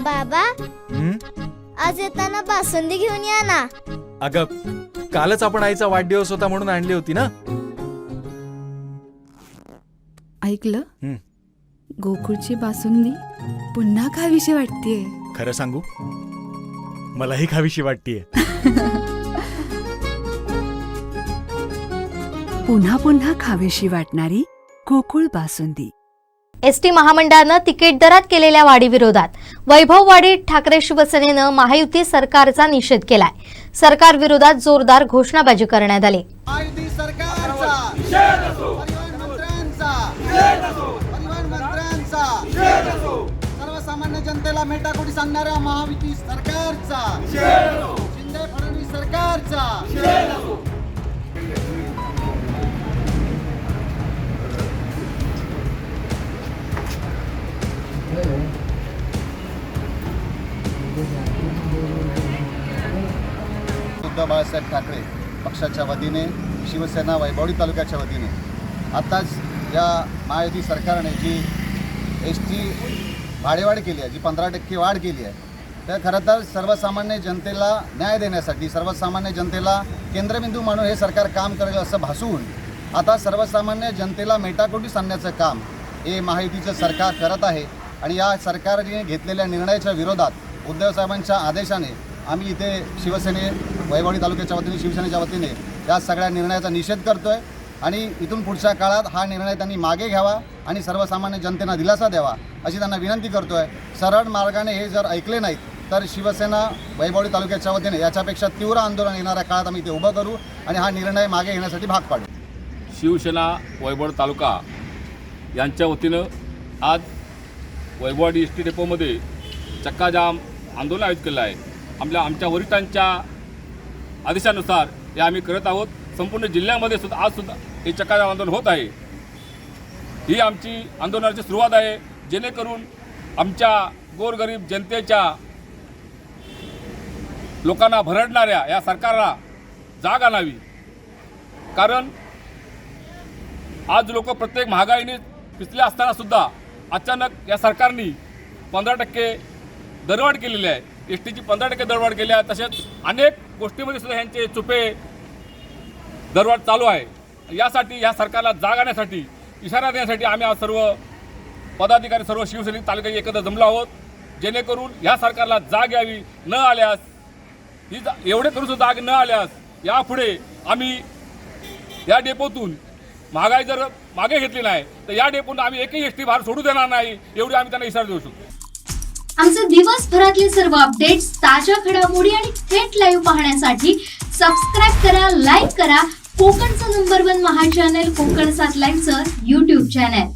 बाबा आज येताना बासुंदी घेऊन या ना. अगं कालच आपण आईचा वाढदिवस होता म्हणून आणली होती ना. ऐकलं, गोकुळची बासुंदी पुन्हा खावीशी वाटतेय. खरं सांगू, मलाही खावीशी वाटतेय. पुन्हा पुन्हा खावीशी वाटणारी गोकुळ बासुंदी. एसटी महामंडळानं तिकीट दरात केलेल्या वाढीविरोधात वैभववाडी ठाकरे शिवसेनेनं महायुती सरकारचा निषेध केलाय. सरकार विरोधात जोरदार घोषणाबाजी करण्यात आली. महायुती सरकारचा निषेध असो, परिवहन मंत्र्यांचा निषेध असो, सर्वसामान्य जनतेला मेटाकुटी सांगणाऱ्या महायुती सरकारचा निषेध असो, शिंदे फडणवीस सरकारचा निषेध असो. उद्धव बाळासाहेब ठाकरे पक्षाच्या वतीने, शिवसेना वैभववाडी तालुक्याच्या वतीने आताच या महायुती सरकारने जी एसटी भाडेवाढ केली आहे, जी 15% वाढ केली आहे, तर खरं तर सर्वसामान्य जनतेला न्याय देण्यासाठी, सर्वसामान्य जनतेला केंद्रबिंदू म्हणून हे सरकार काम करेल असं भासवून आता सर्वसामान्य जनतेला मेटाकुटी सांगण्याचं काम हे महायुतीचं सरकार करत आहे. आणि या सरकारने घेतलेल्या निर्णयाच्या विरोधात उद्धव साहेबांच्या आदेशाने आम्ही इथे शिवसेने वैभववाडी तालुक्याच्या वतीने, शिवसेनेच्या वतीने या सगळ्या निर्णयाचा निषेध करतो आहे. आणि इथून पुढच्या काळात हा निर्णय त्यांनी मागे घ्यावा आणि सर्वसामान्य जनतेला दिलासा द्यावा अशी त्यांना विनंती करतो आहे. सरळ मार्गाने हे जर ऐकले नाहीत तर शिवसेना वैभववाडी तालुक्याच्या वतीने याच्यापेक्षा तीव्र आंदोलन येणाऱ्या काळात आम्ही ते उभं करू आणि हा निर्णय मागे घेण्यासाठी भाग पाडू. शिवसेना वैभववाडी तालुका यांच्या वतीनं आज वैभववाडी एस टी डेपोमध्ये चक्काजाम आंदोलन आयोजित केलं आहे. आमच्या वरिष्ठांच्या आदेशानुसार हे आम्ही करत आहोत. संपूर्ण जिल्ह्यामध्ये सुद्धा हे चक्काजाम आंदोलन होत आहे. ही आमची आंदोलनाची सुरुवात आहे, जेणेकरून आमच्या गोरगरीब जनतेच्या लोकांना भरडणाऱ्या या सरकारला जाग आणावी. कारण आज लोक प्रत्येक महागाईने पिचले असताना सुद्धा अचानक या सरकारने 15% दरवाढ केलेली आहे. एस टीची 15% दरवाढ केली आहे. तसेच अनेक गोष्टीमध्ये सुद्धा यांचे चुपे दरवाढ चालू आहे. यासाठी या सरकारला जाग आणण्यासाठी, इशारा देण्यासाठी आम्ही आज सर्व पदाधिकारी, सर्व शिवसैनिक तालुक्यात एकत्र जमलो आहोत, जेणेकरून या सरकारला जाग यावी. न आल्यास एवढे करून सुद्धा जाग न आल्यास यापुढे आम्ही या डेपोतून महागाई जर मागे घेतली नाही तर या डेपोतून आम्ही एकही एसटी भार सोडू देणार नाही, एवढी आम्ही त्यांना इशारा देऊ शकतो. आमचे दिवसभरातले सर्व अपडेट्स, ताज्या घडामोडी आणि थेट लाईव्ह पाहण्यासाठी सबस्क्राईब करा, लाईक करा कोकणचं नंबर 1 महा चॅनल कोकण 7 लाईव्हचं YouTube चॅनल.